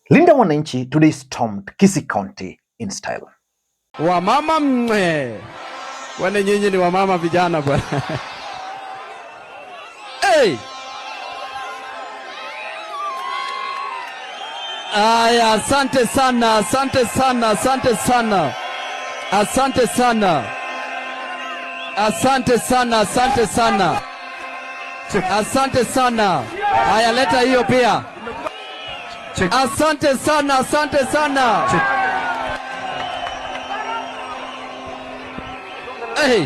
Linda Mwananchi today stormed Kisii County in style. Wamama wane nyinyi ni wamama vijana bwana. Hey! Aya, asante sana, asante sana, asante sana. Asante sana. Asante sana, asante sana. Asante sana. Aya, leta hiyo pia. Asante sana, asante sana. Hey.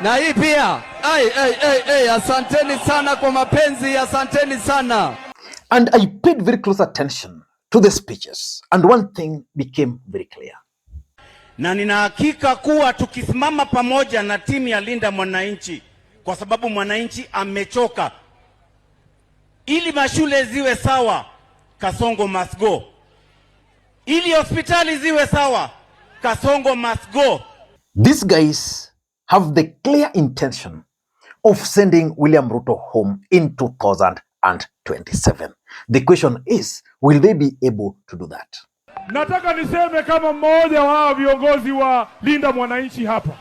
Na hii pia. Asanteni sana kwa mapenzi, asanteni sana. And I paid very close attention to the speeches, and one thing became very clear. Na nina hakika kuwa tukisimama pamoja na timu ya Linda Mwananchi, kwa sababu Mwananchi amechoka. Ili mashule ziwe sawa, Kasongo must go. Ili hospitali ziwe sawa, Kasongo must go. These guys have the clear intention of sending William Ruto home in 2027. The question is, will they be able to do that? Nataka niseme kama mmoja wa viongozi wa Linda Mwananchi hapa.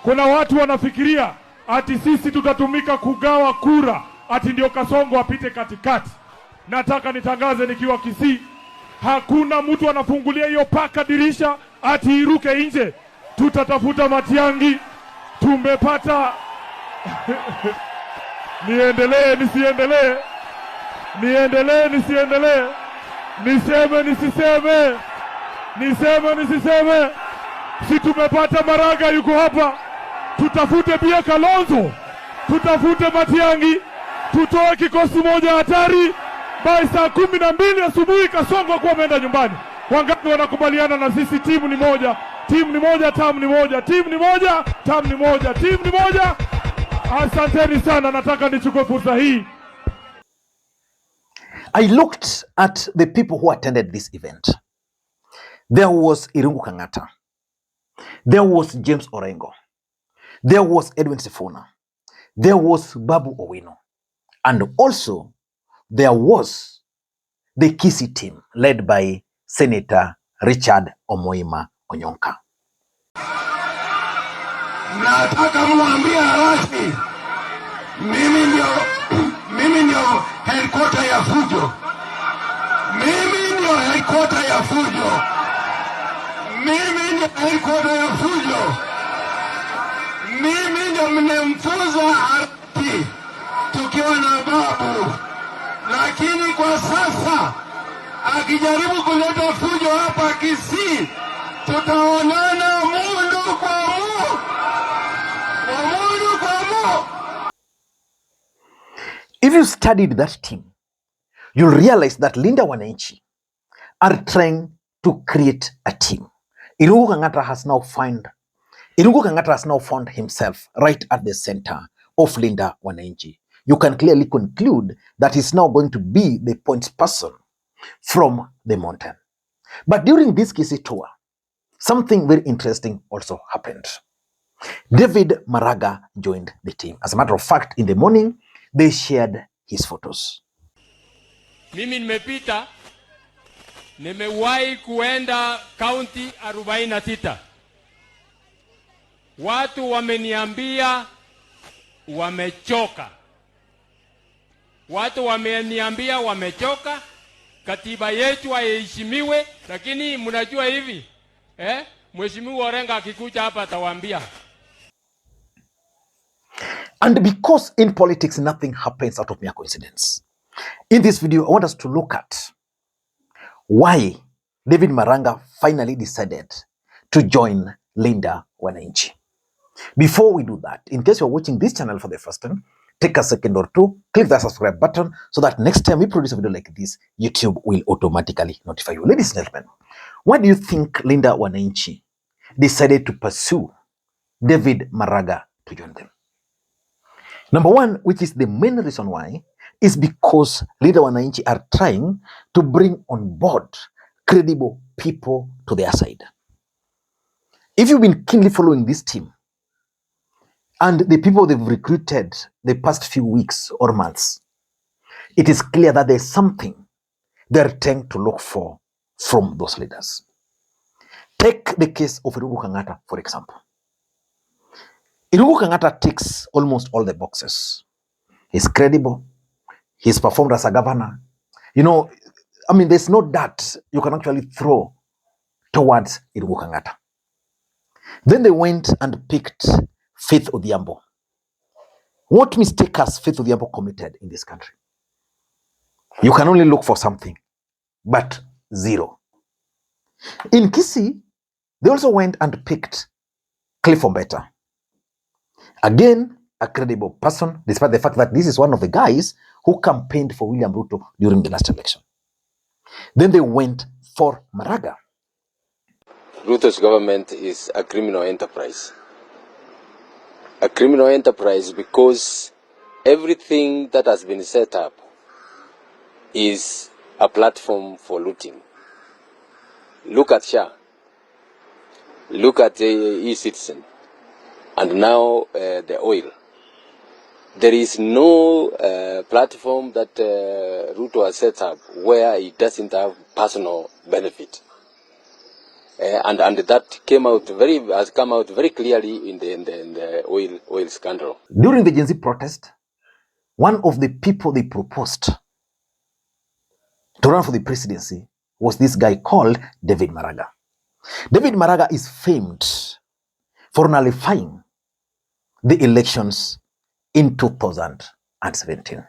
Kuna watu wanafikiria ati sisi tutatumika kugawa kura, ati ndio Kasongo apite katikati. Nataka nitangaze nikiwa Kisii, hakuna mtu anafungulia hiyo paka dirisha ati iruke nje. Tutatafuta Matiang'i. Tumepata niendelee nisiendelee? Niendelee nisiendelee? Niseme nisiseme? Niseme nisiseme? Si tumepata Maraga yuko hapa. Tutafute pia Kalonzo. Tutafute Matiang'i. Tutoe kikosi moja hatari. By saa 12 asubuhi Kasongo kwa ameenda nyumbani. Wangapi wanakubaliana na sisi? Timu ni moja. Timu ni moja, tamu ni moja. Timu ni moja, tamu ni moja. Timu ni moja. Asanteni sana, nataka nichukue fursa hii. I looked at the people who attended this event. There was Kangata. There was James Orengo. There was Edwin Sifuna. There was Babu Owino. And also there was the Kisii team led by Senator Richard Omoima Onyonka. Nataka mwambie rasmi, mimi ndio headquarter ya fujo. Mimi ndio headquarter ya fujo. Mimi ndio headquarter ya fujo. Mimi ndio mnemfunza ardhi tukiwa na Babu. Lakini kwa sasa akijaribu kuleta fujo hapa Kisii, tutaonana mundu kwa mundu. If you studied that team, you'll realize that Linda Mwananchi are trying to create a team. Kangata has now found himself right at the center of Linda Mwananchi. You can clearly conclude that he's now going to be the point person from the mountain. But during this Kisii tour, something very interesting also happened. David Maraga joined the team. As a matter of fact, in the morning, they shared his photos. Mimi nimepita, nimewahi kuenda kaunti 46. Watu wameniambia wamechoka. Watu wameniambia wamechoka. Katiba yetu haiheshimiwe, lakini mnajua hivi, Mheshimiwa Orengo akikuja hapa atawaambia. And because in politics nothing happens out of mere coincidence, in this video I want us to look at why David Maraga finally decided to join Linda Mwananchi. Before we do that, in case you're watching this channel for the first time, take a second or two, click the subscribe button so that next time we produce a video like this, YouTube will automatically notify you. Ladies and gentlemen, why do you think Linda Mwananchi decided to pursue David Maraga to join them? Number one, which is the main reason why, is because Linda Mwananchi are trying to bring on board credible people to their side. If you've been keenly following this team and the people they've recruited the past few weeks or months, it is clear that there's something they're trying to look for from those leaders. Take the case of Irungu Kangata, for example. Irungu Kangata ticks almost all the boxes. He's credible. He's performed as a governor. You know, I mean, there's no doubt you can actually throw towards Irungu Kangata. Then they went and picked Faith Odhiambo. What mistake has Faith Odhiambo committed in this country? You can only look for something, but zero. In Kisii, they also went and picked Cliff Ombeta. Again, a credible person, despite the fact that this is one of the guys who campaigned for William Ruto during the last election. Then they went for Maraga. Ruto's government is a criminal enterprise. A criminal enterprise because everything that has been set up is a platform for looting. Look at SHA. Look at the e-citizen. And now the oil. There is no platform that Ruto has set up where he doesn't have personal benefit. And that has come out very clearly in the oil scandal. During the Gen Z protest, one of the people they proposed to run for the presidency was this guy called David Maraga. David Maraga is famed for nullifying the elections in 2017.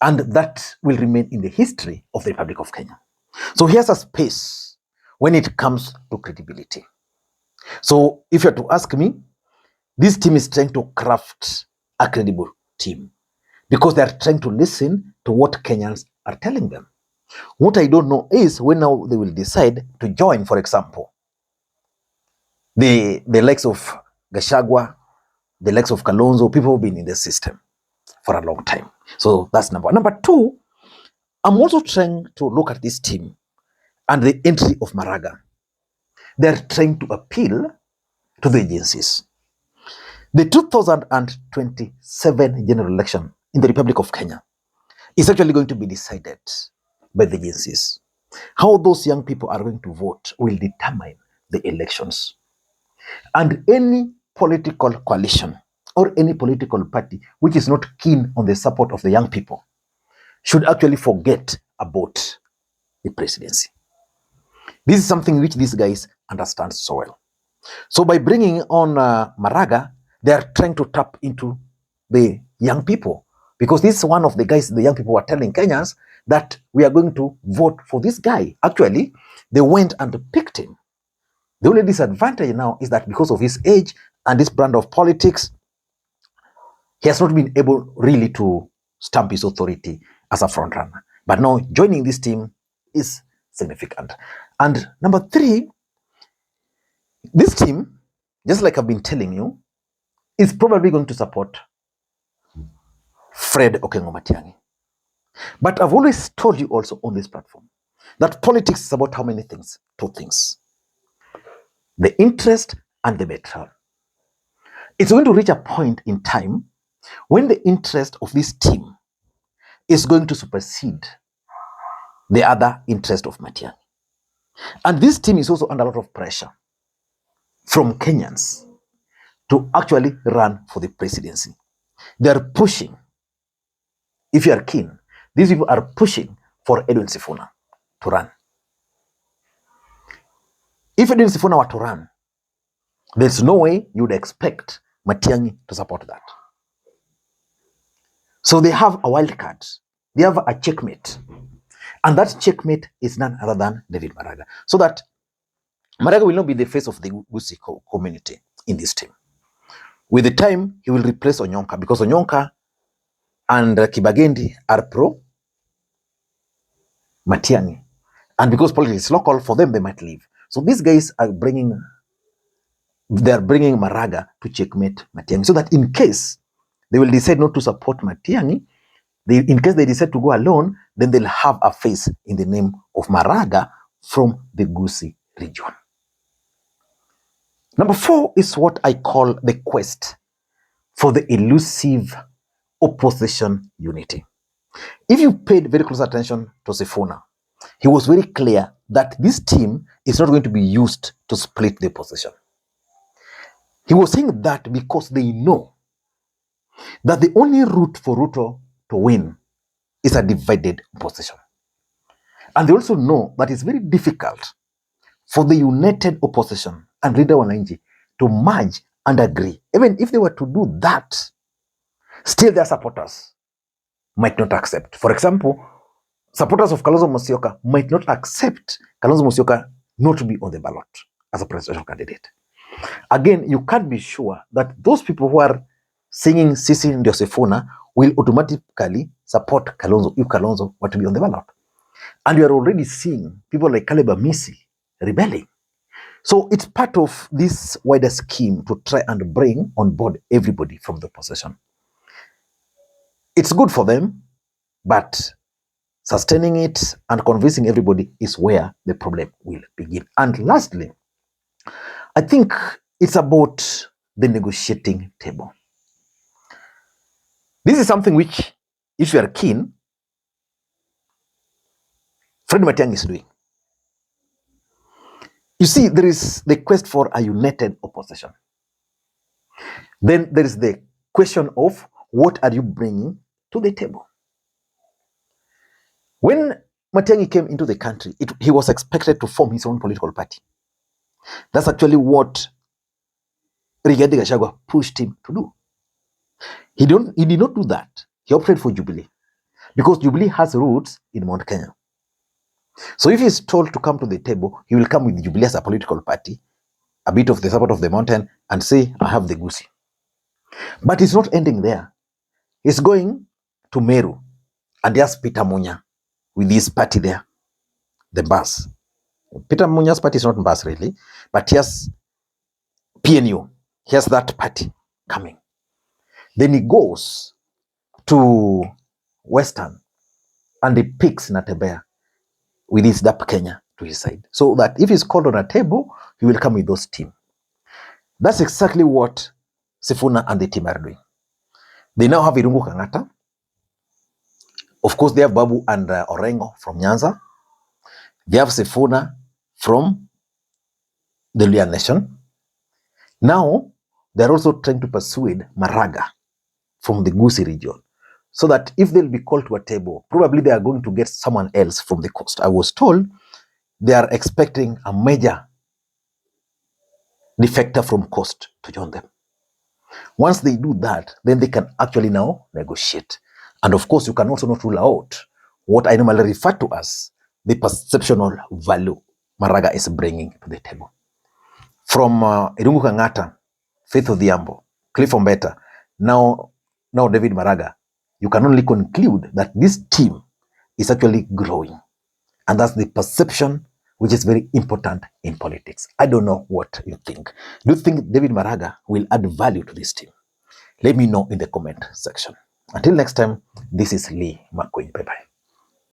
And that will remain in the history of the Republic of Kenya. So here's a space when it comes to credibility. So if you're to ask me, this team is trying to craft a credible team because they're trying to listen to what Kenyans are telling them. What I don't know is when now they will decide to join, for example, the likes of Gachagua, the likes of Kalonzo, people who've been in the system for a long time. So that's number one. Number two, I'm also trying to look at this team and the entry of Maraga. They're trying to appeal to the agencies. The 2027 general election in the Republic of Kenya is actually going to be decided by the agencies. How those young people are going to vote will determine the elections. And any political coalition or any political party which is not keen on the support of the young people should actually forget about the presidency. This is something which these guys understand so well. So by bringing on Maraga, they are trying to tap into the young people, because this is one of the guys the young people were telling Kenyans that we are going to vote for this guy. Actually, they went and picked him. The only disadvantage now is that because of his age and this brand of politics, he has not been able really to stamp his authority as a frontrunner. But now joining this team is significant. And number three, this team, just like I've been telling you, is probably going to support Fred Okengo Matiang'i. But I've always told you also on this platform that politics is about how many things? Two things. The interest and the betrayal. It's going to reach a point in time when the interest of this team is going to supersede the other interest of Matiang'i. And this team is also under a lot of pressure from Kenyans to actually run for the presidency. They are pushing, if you are keen, these people are pushing for Edwin Sifuna to run. If Edwin Sifuna were to run, there's no way you would expect Matiang'i to support that. So they have a wild card. They have a checkmate. And that checkmate is none other than David Maraga. So that Maraga will not be the face of the Kisii community in this team. With the time, he will replace Onyonka, because Onyonka and Kibagendi are pro Matiang'i. And because politics is local, for them, they might leave. So these guys are bringing Maraga to checkmate Matiang'i, so that in case they will decide not to support Matiang'i, in case they decide to go alone, then they'll have a face in the name of Maraga from the Kisii region. Number four is what I call the quest for the elusive opposition unity. If you paid very close attention to Sifuna, he was very clear that this team is not going to be used to split the opposition. He was saying that because they know that the only route for Ruto to win is a divided opposition. And they also know that it's very difficult for the united opposition and Linda Mwananchi to merge and agree. Even if they were to do that, still their supporters might not accept. For example, supporters of Kalonzo Musyoka might not accept Kalonzo Musyoka not to be on the ballot as a presidential candidate. Again, you can't be sure that those people who are singing Sisi ndio Sifuna will automatically support Kalonzo if Kalonzo were to be on the ballot. And you are already seeing people like Caleb Amisi rebelling. So it's part of this wider scheme to try and bring on board everybody from the opposition. It's good for them, but sustaining it and convincing everybody is where the problem will begin. And lastly, I think it's about the negotiating table. This is something which, if you are keen, Fred Matiang'i is doing. You see, there is the quest for a united opposition. Then there is the question of what are you bringing to the table? When Matiang'i came into the country, he was expected to form his own political party. That's actually what Rigathi Gachagua pushed him to do. He did not do that. He opted for Jubilee because Jubilee has roots in Mount Kenya. So if he's told to come to the table, he will come with Jubilee as a political party, a bit of the support of the mountain, and say, I have the Kisii. But it's not ending there. He's going to Meru and there's Peter Munya with his party there, the bus. Peter Munya's party is not bus really, but he has PNU. He has that party coming. Then he goes to Western and he picks Natembea with his DAP Kenya to his side. So that if he's called on a table, he will come with those team. That's exactly what Sifuna and the team are doing. They now have Irungu Kangata. Of course, they have Babu and Orengo from Nyanza. They have Sifuna from the Luhya Nation. Now, they're also trying to persuade Maraga from the Kisii region, so that if they'll be called to a table, probably they are going to get someone else from the coast. I was told they are expecting a major defector from coast to join them. Once they do that, then they can actually now negotiate. And of course, you can also not rule out what I normally refer to as the perceptional value Maraga is bringing to the table. From Irungu Kangata, Faith Odhiambo, Cliff Ombeta, now David Maraga, you can only conclude that this team is actually growing. And that's the perception which is very important in politics. I don't know what you think. Do you think David Maraga will add value to this team? Let me know in the comment section. Until next time, this is Lee Makwiny. Bye-bye.